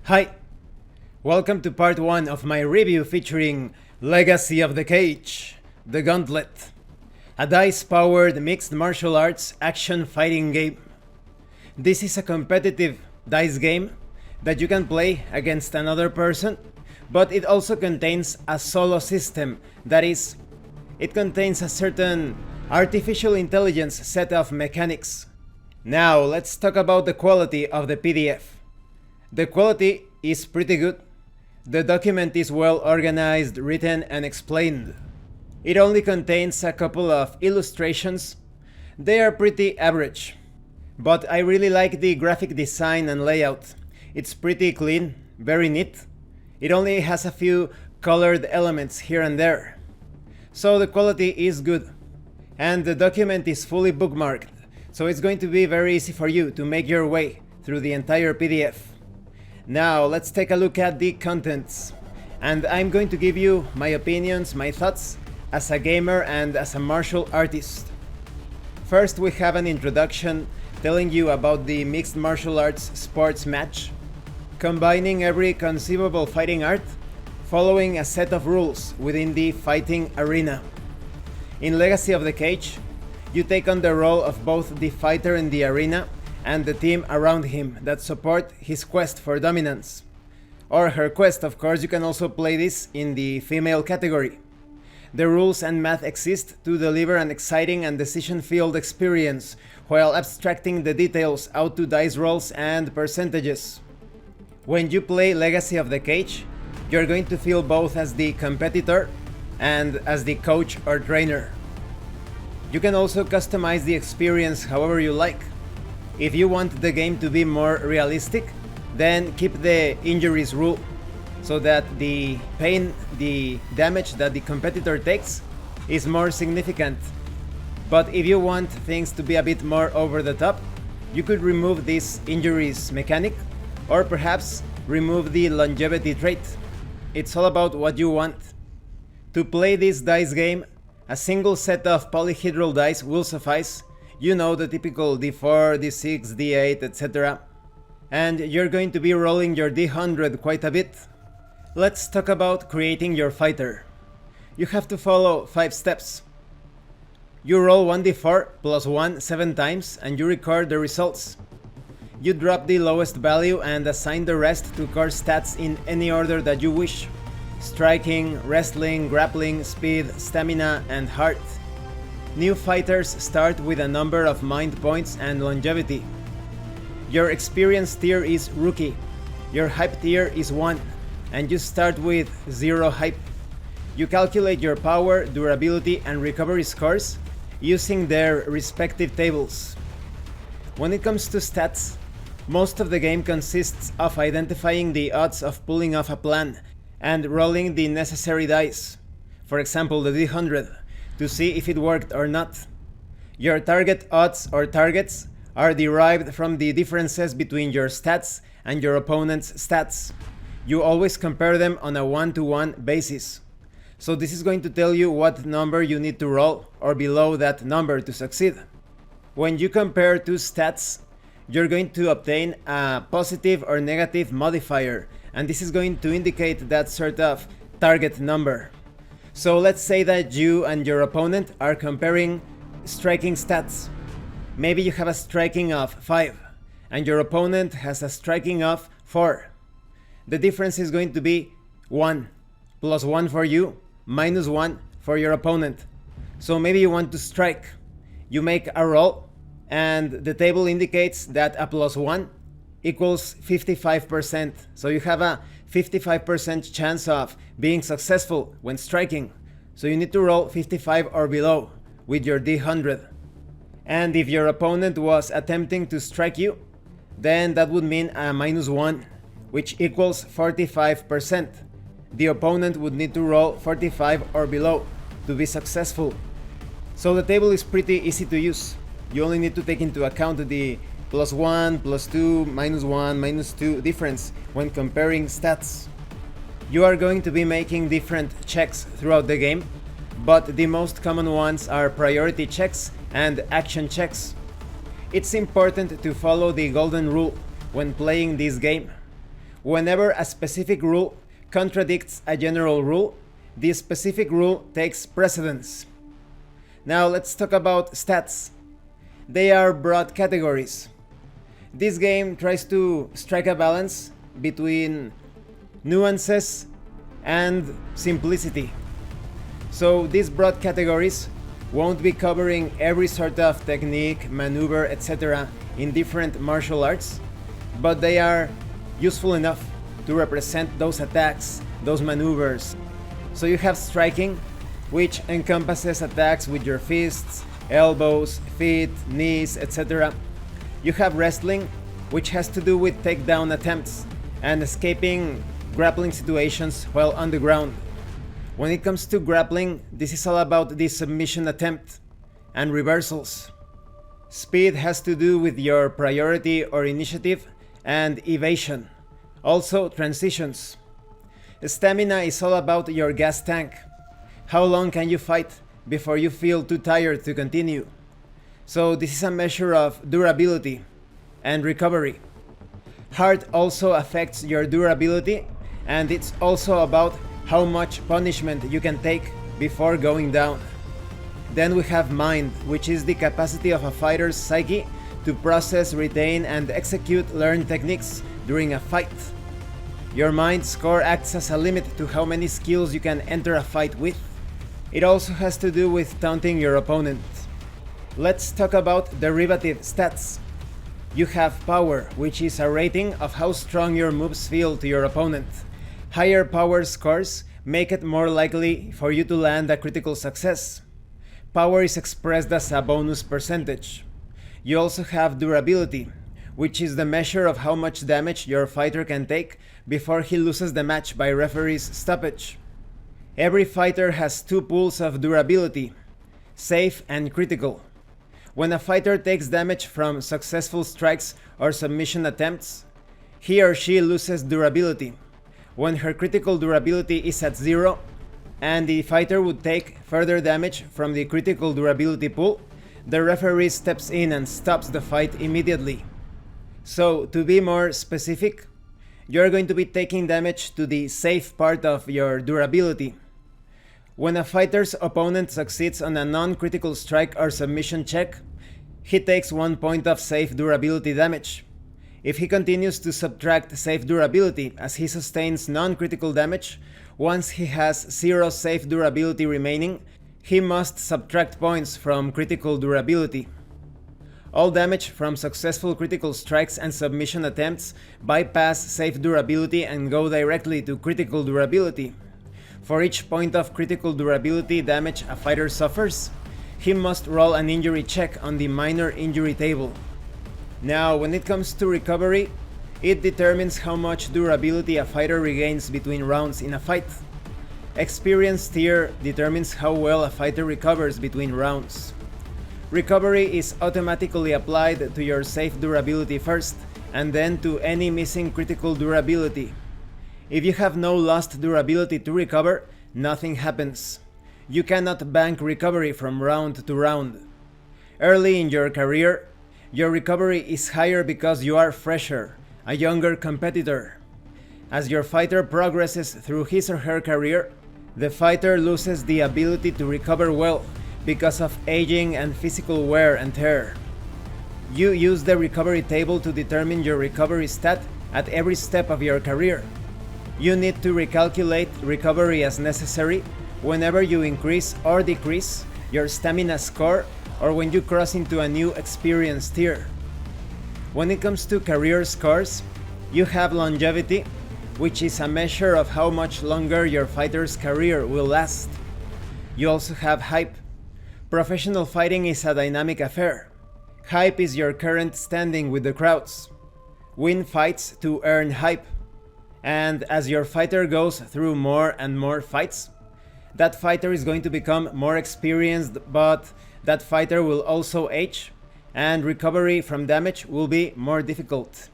Hi, welcome to part 1 of my review featuring Legacy of the Cage, the Gauntlet, a dice-powered mixed martial arts action fighting game. This is a competitive dice game that you can play against another person, but it also contains a solo system, that is, it contains a certain artificial intelligence set of mechanics. Now let's talk about the quality of the PDF. The quality is pretty good. The document is well organized, written and explained. It only contains a couple of illustrations. They are pretty average. But I really like the graphic design and layout. It's pretty clean, very neat. It only has a few colored elements here and there. So the quality is good. And the document is fully bookmarked, so it's going to be very easy for you to make your way through the entire PDF. Now let's take a look at the contents, and I'm going to give you my opinions, my thoughts as a gamer and as a martial artist. First, we have an introduction telling you about the mixed martial arts sports match, combining every conceivable fighting art, following a set of rules within the fighting arena. In Legacy of the Cage, you take on the role of both the fighter in the arena and the team around him that support his quest for dominance. Or her quest, of course. You can also play this in the female category. The rules and math exist to deliver an exciting and decision-filled experience while abstracting the details out to dice rolls and percentages. When you play Legacy of the Cage, you're going to feel both as the competitor and as the coach or trainer. You can also customize the experience however you like. If you want the game to be more realistic, then keep the injuries rule, so that the pain, the damage that the competitor takes is more significant. But if you want things to be a bit more over the top, you could remove this injuries mechanic, or perhaps remove the longevity trait. It's all about what you want. To play this dice game, a single set of polyhedral dice will suffice. You know, the typical d4, d6, d8, etc. And you're going to be rolling your d100 quite a bit. Let's talk about creating your fighter. You have to follow 5 steps. You roll 1d4 plus 1 7 times and you record the results. You drop the lowest value and assign the rest to core stats in any order that you wish. Striking, wrestling, grappling, speed, stamina and heart. New fighters start with a number of mind points and longevity. Your experience tier is rookie. Your hype tier is 1, and you start with 0 hype. You calculate your power, durability and recovery scores using their respective tables. When it comes to stats, most of the game consists of identifying the odds of pulling off a plan and rolling the necessary dice, for example the d100, to see if it worked or not. Your target odds or targets are derived from the differences between your stats and your opponent's stats. You always compare them on a 1-to-1 basis. So this is going to tell you what number you need to roll or below that number to succeed. When you compare two stats, you're going to obtain a positive or negative modifier, and this is going to indicate that sort of target number. So let's say that you and your opponent are comparing striking stats. Maybe you have a striking of 5 and your opponent has a striking of 4. The difference is going to be 1, plus 1 for you, minus 1 for your opponent. So maybe you want to strike. You make a roll and the table indicates that a plus 1 equals 55%. So you have a 55% chance of being successful when striking. So you need to roll 55 or below with your d100. And if your opponent was attempting to strike you, then that would mean a minus 1, which equals 45%. The opponent would need to roll 45 or below to be successful. So the table is pretty easy to use. You only need to take into account the plus 1, plus 2, minus 1, minus 2 difference when comparing stats. You are going to be making different checks throughout the game, but the most common ones are priority checks and action checks. It's important to follow the golden rule when playing this game. Whenever a specific rule contradicts a general rule, the specific rule takes precedence. Now let's talk about stats. They are broad categories. This game tries to strike a balance between nuances and simplicity. So these broad categories won't be covering every sort of technique, maneuver, etc. in different martial arts, but they are useful enough to represent those attacks, those maneuvers. So you have striking, which encompasses attacks with your fists, elbows, feet, knees, etc. You have wrestling, which has to do with takedown attempts and escaping grappling situations while on the ground. When it comes to grappling, this is all about the submission attempt and reversals. Speed has to do with your priority or initiative and evasion. Also transitions. Stamina is all about your gas tank. How long can you fight before you feel too tired to continue? So this is a measure of durability and recovery. Heart also affects your durability, and it's also about how much punishment you can take before going down. Then we have mind, which is the capacity of a fighter's psyche to process, retain, and execute learned techniques during a fight. Your mind score acts as a limit to how many skills you can enter a fight with. It also has to do with taunting your opponent. Let's talk about derivative stats. You have power, which is a rating of how strong your moves feel to your opponent. Higher power scores make it more likely for you to land a critical success. Power is expressed as a bonus percentage. You also have durability, which is the measure of how much damage your fighter can take before he loses the match by referee's stoppage. Every fighter has two pools of durability, safe and critical. When a fighter takes damage from successful strikes or submission attempts, he or she loses durability. When her critical durability is at 0, and the fighter would take further damage from the critical durability pool, the referee steps in and stops the fight immediately. So, to be more specific, you're going to be taking damage to the safe part of your durability. When a fighter's opponent succeeds on a non-critical strike or submission check, he takes 1 point of safe durability damage. If he continues to subtract safe durability as he sustains non-critical damage, once he has 0 safe durability remaining, he must subtract points from critical durability. All damage from successful critical strikes and submission attempts bypass safe durability and go directly to critical durability. For each point of critical durability damage a fighter suffers, he must roll an injury check on the minor injury table. Now, when it comes to recovery, it determines how much durability a fighter regains between rounds in a fight. Experience tier determines how well a fighter recovers between rounds. Recovery is automatically applied to your safe durability first, and then to any missing critical durability. If you have no lost durability to recover, nothing happens. You cannot bank recovery from round to round. Early in your career, your recovery is higher because you are fresher, a younger competitor. As your fighter progresses through his or her career, the fighter loses the ability to recover well because of aging and physical wear and tear. You use the recovery table to determine your recovery stat at every step of your career. You need to recalculate recovery as necessary whenever you increase or decrease your stamina score or when you cross into a new experience tier. When it comes to career scores, you have longevity, which is a measure of how much longer your fighter's career will last. You also have hype. Professional fighting is a dynamic affair. Hype is your current standing with the crowds. Win fights to earn hype. And as your fighter goes through more and more fights, that fighter is going to become more experienced, but that fighter will also age, and recovery from damage will be more difficult.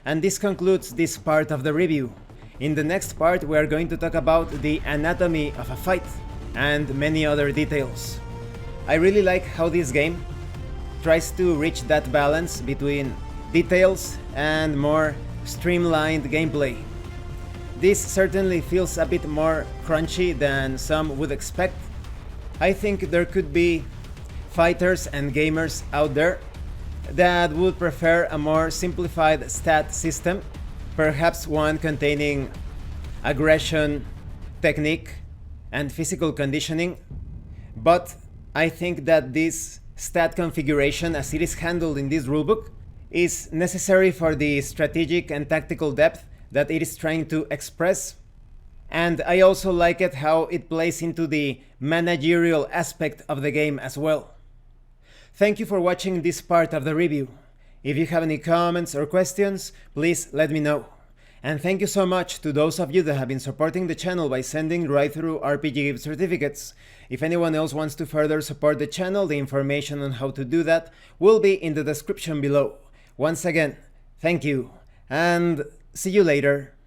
And this concludes this part of the review. In the next part, we are going to talk about the anatomy of a fight and many other details. I really like how this game tries to reach that balance between details and more streamlined gameplay. This certainly feels a bit more crunchy than some would expect. I think there could be fighters and gamers out there that would prefer a more simplified stat system, perhaps one containing aggression, technique, and physical conditioning. But I think that this stat configuration, as it is handled in this rulebook, is necessary for the strategic and tactical depth that it is trying to express. And I also like it how it plays into the managerial aspect of the game as well. Thank you for watching this part of the review. If you have any comments or questions, please let me know. And thank you so much to those of you that have been supporting the channel by sending right through RPG gift certificates. If anyone else wants to further support the channel, the information on how to do that will be in the description below. Once again, thank you, and see you later.